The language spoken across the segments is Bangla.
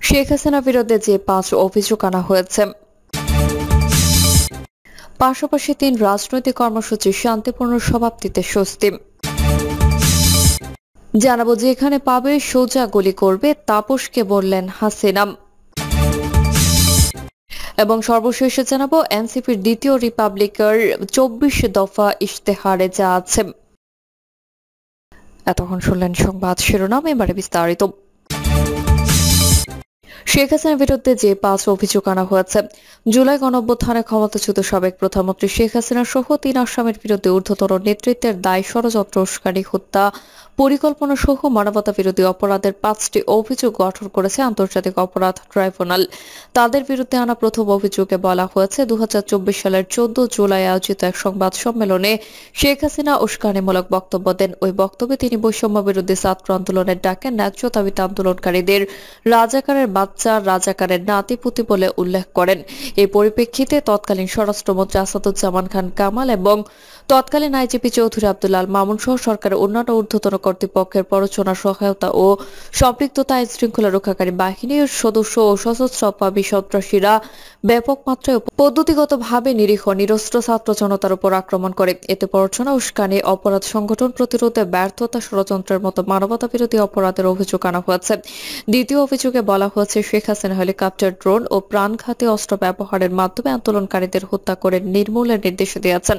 শেখ হাসিনার বিরুদ্ধে যে ৫ অভিযোগ আনা হয়েছে, পাশাপাশি ৩ রাজনৈতিক কর্মসূচির শান্তিপূর্ণ সমাপ্তিতে স্বস্তি। জানাবো যেখানে পাবে সোজা গুলি করবে, তাপসকে বললেন হাসিনা। এবং সর্বশেষে জানাবো এনসিপির দ্বিতীয় রিপাবলিকার ২৪ দফা ইশতেহারে যা আছে। এতক্ষণ শুনলেন সংবাদ শিরোনাম, এবারে বিস্তারিত। শেখ হাসিনার বিরুদ্ধে যে ৫ অভিযোগ আনা হয়েছে, জুলাই গণঅভ্যুত্থানে ক্ষমতাচ্যুত সাবেক প্রধানমন্ত্রী শেখ হাসিনা সহ ৩ আসামির বিরুদ্ধে ঊর্ধ্বতন নেতৃত্বের দায়, ষড়যন্ত্র, উস্কানি, হত্যা, পরিকল্পনা সহ মানবতা বিরোধী অপরাধের ৫টি অভিযোগ গঠন করেছে আন্তর্জাতিক অপরাধ ট্রাইব্যুনাল। তাদের বিরুদ্ধে আনা প্রথম অভিযোগে বলা হয়েছে, ২০২৪ সালের ১৪ জুলাই আয়োজিত এক সংবাদ সম্মেলনে শেখ হাসিনা উস্কানিমূলক বক্তব্য দেন। ওই বক্তব্যে তিনি বৈষম্য বিরোধী ছাত্র আন্দোলনের ডাকে ন্যায্য দাবিতে আন্দোলনকারীদের রাজাকারের বাচ্চা, রাজাকারের নাতিপুতি বলে উল্লেখ করেন। এই পরিপ্রেক্ষিতে তৎকালীন স্বরাষ্ট্রমন্ত্রী আসাদুজ্জামান খান কামাল এবং তৎকালীন আইজিপি চৌধুরী আব্দুল আল মামুন সহ সরকারের অন্যান্য ঊর্ধ্বতন কর্তৃপক্ষের প্ররোচনা, সহায়তা ও সম্পৃক্ততা আইন শৃঙ্খলা রক্ষাকারী বাহিনীর সদস্য ও সশস্ত্রভাবী সন্ত্রাসীরা ব্যাপক মাত্রায় পদ্ধতিগতভাবে নিরীহ নিরস্ত্র ছাত্র জনতার উপর আক্রমণ করে। এতে প্ররোচনা, উস্কানি, অপরাধ সংগঠন প্রতিরোধে ব্যর্থতা, ষড়যন্ত্রের মতো মানবতা বিরোধী অপরাধের অভিযোগ আনা হয়েছে। দ্বিতীয় অভিযোগে বলা হয়েছে, শেখ হাসিনা হেলিকপ্টার, ড্রোন ও প্রাণঘাতী অস্ত্র ব্যবহারের মাধ্যমে আন্দোলনকারীদের হত্যা করে নির্মূলের নির্দেশ দিয়েছেন,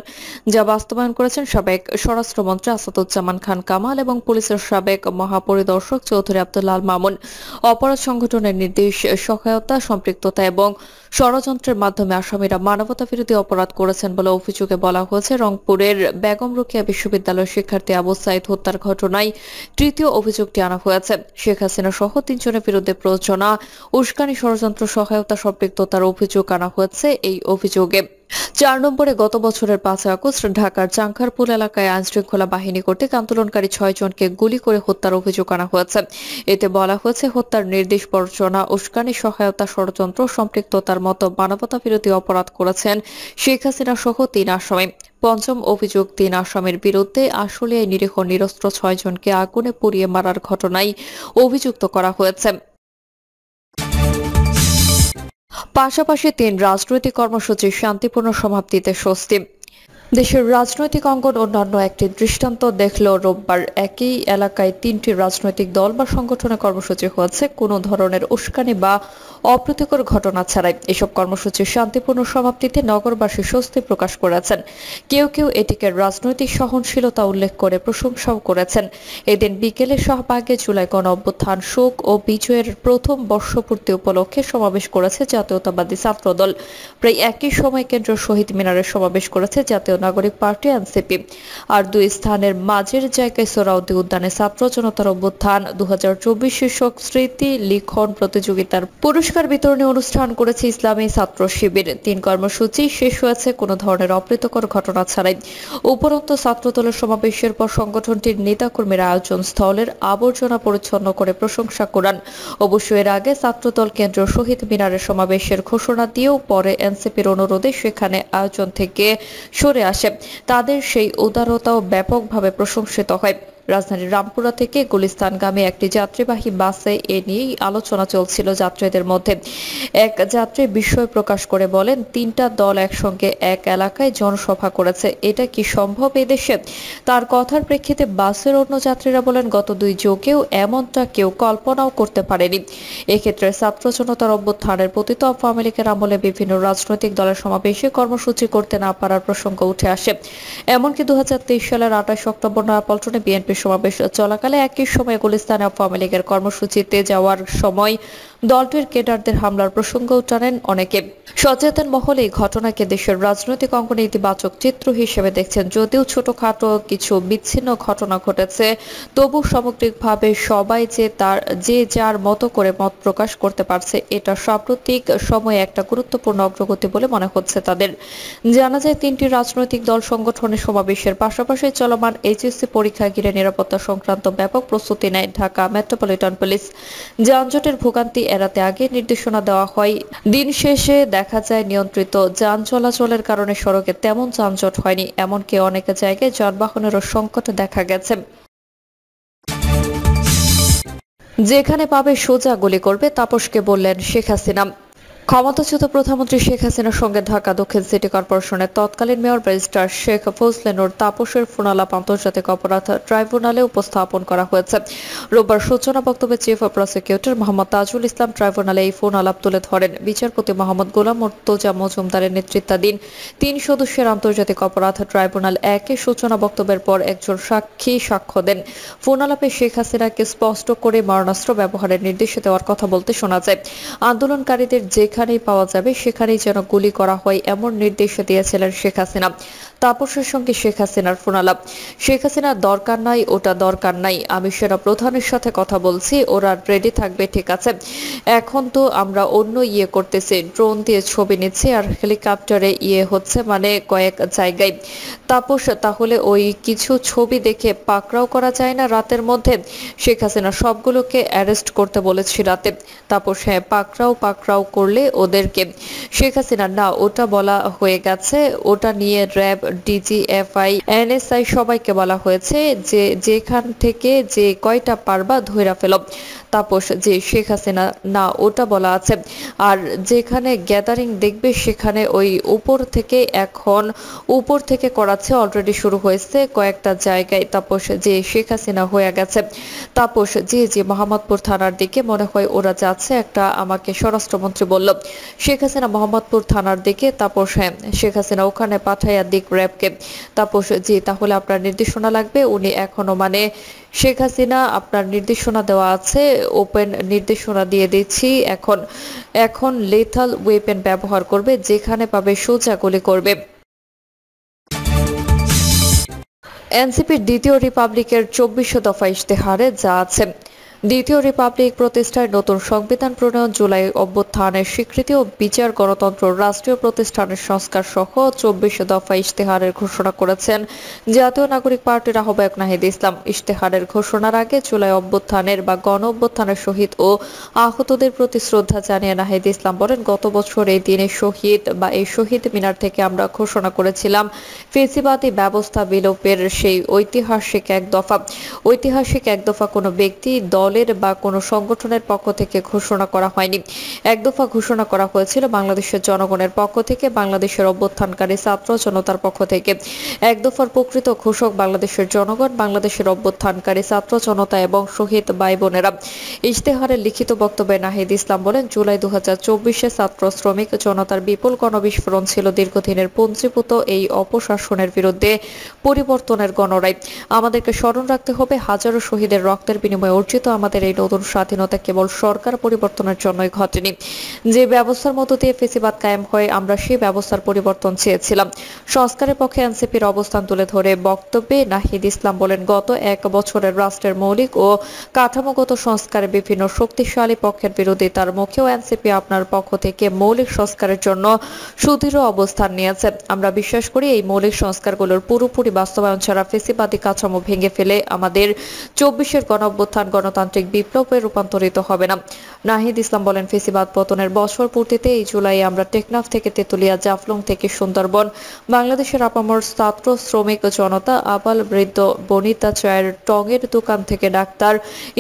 যা বাস্তবায়ন করেছেন সাবেক স্বরাষ্ট্রমন্ত্রী আসাদুজ্জামান খান কামাল এবং পুলিশের সাবেক মহাপরিদর্শক চৌধুরী আব্দুল আল মামুন। অপরাধ সংগঠনের নির্দেশ, সহায়তা, সম্পৃক্ততা এবং ষড়যন্ত্রের মাধ্যমে আসামিরা মানবতা বিরোধী অপরাধ করেছেন বলে অভিযোগে বলা হয়েছে। রংপুরের বেগম রোকেয়া বিশ্ববিদ্যালয়ের শিক্ষার্থী আবু সাইদ হত্যার ঘটনায় তৃতীয় অভিযোগটি আনা হয়েছে। শেখ হাসিনা সহ ৩ জনের বিরুদ্ধে প্ররোচনা, উস্কানি, ষড়যন্ত্র, সহায়তা, সম্পৃক্ততার অভিযোগ আনা হয়েছে। এই অভিযোগে ৪ নম্বরে গত বছরের ৫ আগস্ট ঢাকার চাংখারপুল এলাকায় আইনশৃঙ্খলা বাহিনী কর্তৃক আন্দোলনকারী ৬ জনকে গুলি করে হত্যার অভিযোগ আনা হয়েছে। এতে বলা হয়েছে, হত্যার নির্দেশ, প্ররোচনা, উস্কানি, সহায়তা, ষড়যন্ত্র, সম্পৃক্ততার মতো মানবতা বিরোধী অপরাধ করেছেন শেখ হাসিনা সহ ৩ আসামি। পঞ্চম অভিযোগ, ৩ আসামির বিরুদ্ধে আশুলিয়ায় নিরীহ নিরস্ত্র ৬ জনকে আগুনে পুড়িয়ে মারার ঘটনায় অভিযুক্ত করা হয়েছে। পাশাপাশি ৩ রাজনৈতিক কর্মসূচির শান্তিপূর্ণ সমাপ্তিতে স্বস্তি। দেশের রাজনৈতিক অঙ্গন অন্যান্য একটি দৃষ্টান্ত দেখল রোববার। একই এলাকায় ৩টি রাজনৈতিক দল বা সংগঠনের কর্মসূচি হয়েছে কোনো ধরনের উস্কানি বা অপ্রীতিকর ঘটনা ছাড়াই। এসব কর্মসূচির শান্তিপূর্ণ সমাপ্তিতে নগরবাসী স্বস্তি প্রকাশ করেছেন। কেউ কেউ এটিকে রাজনৈতিক সহনশীলতা উল্লেখ করে প্রশংসাও করেছেন। এদিন বিকেলে শাহবাগে জুলাই গণঅভ্যুত্থান, শোক ও বিজয়ের প্রথম বর্ষপূর্তি উপলক্ষে সমাবেশ করেছে জাতীয়তাবাদী ছাত্রদল। প্রায় একই সময় কেন্দ্রীয় শহীদ মিনারে সমাবেশ করেছে জাতীয় নাগরিক পার্টি এনসিপি। আর ২ স্থানের মাঝের জায়গায় সোহরাওয়ার্দী উদ্যানে ছাত্র জনতার অভ্যুত্থান ২০২৪ শীর্ষক স্মৃতি লিখন প্রতিযোগিতার পুরস্কার বিতরণী অনুষ্ঠান করেছে ইসলামী ছাত্র শিবির। ৩ কর্মসূচি শেষ হয়েছে কোনো ধরনের অপ্রীতিকর ঘটনা ছাড়াই। উপরন্তু ছাত্রদলের সমাবেশের পর সংগঠনটির নেতাকর্মীরা আয়োজন স্থলের আবর্জনা পরিচ্ছন্ন করে প্রশংসা করান। অবশ্য এর আগে ছাত্রদল কেন্দ্রীয় শহীদ মিনারের সমাবেশের ঘোষণা দিয়েও পরে এনসিপির অনুরোধে সেখানে আয়োজন থেকে সরে আসে। তাদের সেই উদারতাও ব্যাপকভাবে প্রশংসিত হয়। রাজধানীর রামপুরা থেকে গুলিস্তানগামী একটি যাত্রীবাহী বাসে এ নিয়েই আলোচনা চলছিল যাত্রীদের মধ্যে। এক যাত্রী বিস্ময় প্রকাশ করে বলেন, ৩টা দল একসঙ্গে এক এলাকায় জনসভা করেছে, এটা কি সম্ভব এদেশে? তার কথার প্রেক্ষিতে বাসের অন্য যাত্রীরা বলেন, গত ২ যুগেও এমনটা কেউ কল্পনাও করতে পারেনি। এক্ষেত্রে ছাত্র জনতার অভ্যুত্থানের পতিত আওয়ামী লীগের আমলে বিভিন্ন রাজনৈতিক দলের সমাবেশে কর্মসূচি করতে না পারার প্রসঙ্গ উঠে আসে। এমনকি ২০২৩ সালের ২৮ অক্টোবর নয়াপল্টনে বিএনপি সমাবেশ চলাকালে একই সময়ে গুলিস্তানে আওয়ামী লীগের কর্মসূচিতে যাওয়ার সময় দলটির কেডারদের হামলার প্রসঙ্গও টানেন অনেকে। সচেতন মহলে এই ঘটনাকে দেশের রাজনৈতিক অঙ্গনে ইতিবাচক চিত্র হিসেবে দেখছেন। যদিও ছোটখাটো কিছু বিচ্ছিন্ন ঘটনা ঘটেছে, তবু সামগ্রিকভাবে সবাই যে যার মতো করে মত প্রকাশ করতে পারছে, এটা সাম্প্রতিক সময়ে একটা গুরুত্বপূর্ণ অগ্রগতি বলে মনে হচ্ছে তাদের। জানা যায়, ৩টি রাজনৈতিক দল সংগঠনের সমাবেশের পাশাপাশি চলমান এইচএসসি পরীক্ষা ঘিরে নিরাপত্তা সংক্রান্ত ব্যাপক প্রস্তুতি নেয় ঢাকা মেট্রোপলিটন পুলিশ। যানজটের ভোগান্তি এড়াতে আগে নির্দেশনা দেওয়া হয়। দিন শেষে দেখা যায়, নিয়ন্ত্রিত যান চলাচলের কারণে সড়কে তেমন যানজট হয়নি, এমনকি অনেক জায়গায় যানবাহনেরও সংকট দেখা গেছে। যেখানে পাবে সোজা গুলি করবে, তাপসকে বললেন শেখ হাসিনা। ক্ষমতাচ্যুত প্রধানমন্ত্রী শেখ হাসিনার সঙ্গে ঢাকা দক্ষিণ সিটি কর্পোরেশনের তৎকালীন mayor barrister Sheikh Fazle Noor তাপসের phone আলাপ আন্তর্জাতিক অপরাধ ট্রাইব্যুনালে উপস্থাপন করা হয়েছে। রোববার সূচনা বক্তব্যে চিফ প্রসিকিউটর মোহাম্মদ তাজুল ইসলাম ট্রাইব্যুনালে এই ফোন আলাপ তুলে ধরেন। বিচারপতি মোহাম্মদ গোলাম মুর্তজা মজুমদারের নেতৃত্বাধীন ৩ সদস্যের আন্তর্জাতিক অপরাধ ট্রাইব্যুনাল একের সূচনা বক্তব্যের পর একজন সাক্ষী সাক্ষ্য দেন। ফোন আলাপে শেখ হাসিনাকে স্পষ্ট করে মারণাস্ত্র ব্যবহারের নির্দেশ দেওয়ার কথা বলতে শোনা যায়। আন্দোলনকারীদের যেখানেই পাওয়া যাবে সেখানেই যেন গুলি করা হয় এমন নির্দেশ দিয়েছিলেন শেখ হাসিনা। তাপসের সঙ্গে শেখ হাসিনার ফোন আলাপ। শেখ হাসিনার দরকার নাই, ওটা দরকার নাই, আমি সেনা প্রধানের সাথে কথা বলছি, ওরা রেডি থাকবে, ঠিক আছে। এখন তো আমরা অন্য করতেছি, ড্রোন দিয়ে ছবি নিচ্ছি আর হেলিকপ্টারে হচ্ছে, মানে কয়েক জায়গায়। তাপস, তাহলে ওই কিছু ছবি দেখে পাকড়াও করা যায় না রাতের মধ্যে? শেখ হাসিনা সবগুলোকে অ্যারেস্ট করতে বলেছি রাতে। তাপস, হ্যাঁ, পাকড়াও করলে ওদেরকে। শেখ হাসিনা, না, ওটা বলা হয়ে গেছে, ওটা নিয়ে র্যাব, ডিজিএফআই, এনএসআই সবাইকে বলা হয়েছে যে যেখান থেকে যে কয়টা পারবা ধইরা ফেলো। তাপস, যে শেখ হাসিনা, না, ওটা বলা আছে। আর যেখানে গ্যাদারিং দেখবে সেখানে ওই উপর থেকে করাচ্ছে, অলরেডি শুরু হয়েছে কয়েকটা জায়গায়। তাপস, যে শেখ হাসিনা হয়ে গেছে। তাপস, জি মোহাম্মদপুর থানার দিকে মনে হয় ওরা যাচ্ছে, একটা আমাকে স্বরাষ্ট্রমন্ত্রী বলল। শেখ হাসিনা, মোহাম্মদপুর থানার দিকে। তাপস, হ্যাঁ, শেখ হাসিনা ওখানে পাঠাইয়া দিক র্যাবকে। তাপস, জি, তাহলে আপনার নির্দেশনা লাগবে। উনি এখনো, মানে শেখ হাসিনা, আপনার নির্দেশনা দেওয়া আছে, ওপেন নির্দেশনা দিয়ে দিচ্ছি। এখন লেথাল ওয়েপেন ব্যবহার করবে, যেখানে পাবে সোজা গুলি করবে। এনসিপির দ্বিতীয় রিপাবলিকের ২৪ দফা ইশতেহারে যা আছে। দ্বিতীয় রিপাবলিক প্রতিষ্ঠায় নতুন সংবিধান প্রণয়ন, জুলাই অভ্যুত্থানের স্বীকৃতি ও বিচার, গণতন্ত্র, রাষ্ট্রীয় প্রতিষ্ঠানের সংস্কার সহ ২৪ দফা ইশতেহারের ঘোষণা করেছেন জাতীয় নাগরিক পার্টির আহ্বায়ক নাহিদ ইসলাম। ইশতেহারের ঘোষণার আগে জুলাই অভ্যুত্থানের বা গণ অভ্যুত্থানের শহীদ ও আহতদের প্রতি শ্রদ্ধা জানিয়ে নাহিদ ইসলাম বলেন, গত বছর এই দিনে এই শহীদ মিনার থেকে আমরা ঘোষণা করেছিলাম ফেসিবাদী ব্যবস্থা বিলোপের সেই ঐতিহাসিক এক দফা কোনো ব্যক্তি, দলের বা কোনো সংগঠনের পক্ষ থেকে ঘোষণা করা হয়নি। এক দফা ঘোষণা করা হয়েছিল বাংলাদেশের জনগণের পক্ষ থেকে, বাংলাদেশের অভ্যুত্থানকারী ছাত্র জনতার পক্ষ থেকে। এক দফার প্রকৃত ঘোষক বাংলাদেশের জনগণ, বাংলাদেশের অভ্যুত্থানকারী ছাত্র জনতা এবং শহীদ ভাই বোনেরা। ইশতেহারের লিখিত বক্তব্যে নাহিদ ইসলাম বলেন, জুলাই ২০২৪ ছাত্র শ্রমিক জনতার বিপুল গণবিস্ফোরণ ছিল দীর্ঘদিনের পুঞ্জীভূত এই অপশাসনের বিরুদ্ধে পরিবর্তনের গণরায়। আমাদেরকে স্মরণ রাখতে হবে, হাজারো শহীদের রক্তের বিনিময়ে অর্জিত আমাদের এই নতুন স্বাধীনতা কেবল সরকার পরিবর্তনের জন্যই ঘটেনি। যে ব্যবস্থার মধ্য দিয়ে ফেসিবাদ কায়েম হয়, আমরা সেই ব্যবস্থার পরিবর্তন চেয়েছিলাম। সংস্কারের পক্ষে এনসিপির অবস্থান তুলে ধরে বক্তব্যে নাহিদ ইসলাম বলেন, গত এক বছরের রাষ্ট্রের মৌলিক ও কাঠামোগত সংস্কারে বিভিন্ন শক্তিশালী পক্ষের বিরোধিতার মুখেও এনসিপি আপনার পক্ষ থেকে মৌলিক সংস্কারের জন্য সুদৃঢ় অবস্থান নিয়েছে। আমরা বিশ্বাস করি এই মৌলিক সংস্কারগুলোর পুরোপুরি বাস্তবায়ন ছাড়া ফেসিবাদী কাঠামো ভেঙে ফেলে আমাদের ২৪-এর গণঅভ্যুত্থান গণতান্ত্রিক বিপ্লবে রূপান্তরিত হবে না। নাহিদ ইসলাম বলেন, ফেসিবাদ পতনের বছর পূর্তিতে এই জুলাই আমরা টেকনাফ থেকে তেতুলিয়া, জাফলং থেকে সুন্দরবন, বাংলাদেশের আপামর ছাত্র শ্রমিক জনতা, আবাল বৃদ্ধ বনিতা, চায়ের টঙের দোকান থেকে ডাক্তার,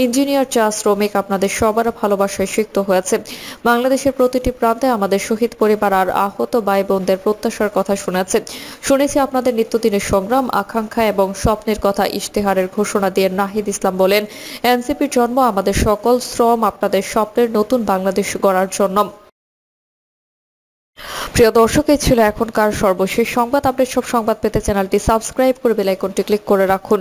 ইঞ্জিনিয়ার, চা শ্রমিক, আপনাদের সবার ভালোবাসায় সিক্ত হয়েছে। বাংলাদেশের প্রতিটি প্রান্তে আমাদের শহীদ পরিবার আর আহত ভাই বোনদের প্রত্যাশার কথা শুনেছি আপনাদের নিত্যদিনের সংগ্রাম, আকাঙ্ক্ষা এবং স্বপ্নের কথা। ইশতেহারের ঘোষণা দিয়ে নাহিদ ইসলাম বলেন, এনসিপির জন্ম আমাদের সকল শ্রম আপনাদের স্বপ্নের নতুন বাংলাদেশ গড়ার জন্য। প্রিয় দর্শক, এই ছিল এখনকার সর্বশেষ সংবাদ আপডেট। সব সংবাদ পেতে চ্যানেলটি সাবস্ক্রাইব করে বেল আইকনটি ক্লিক করে রাখুন।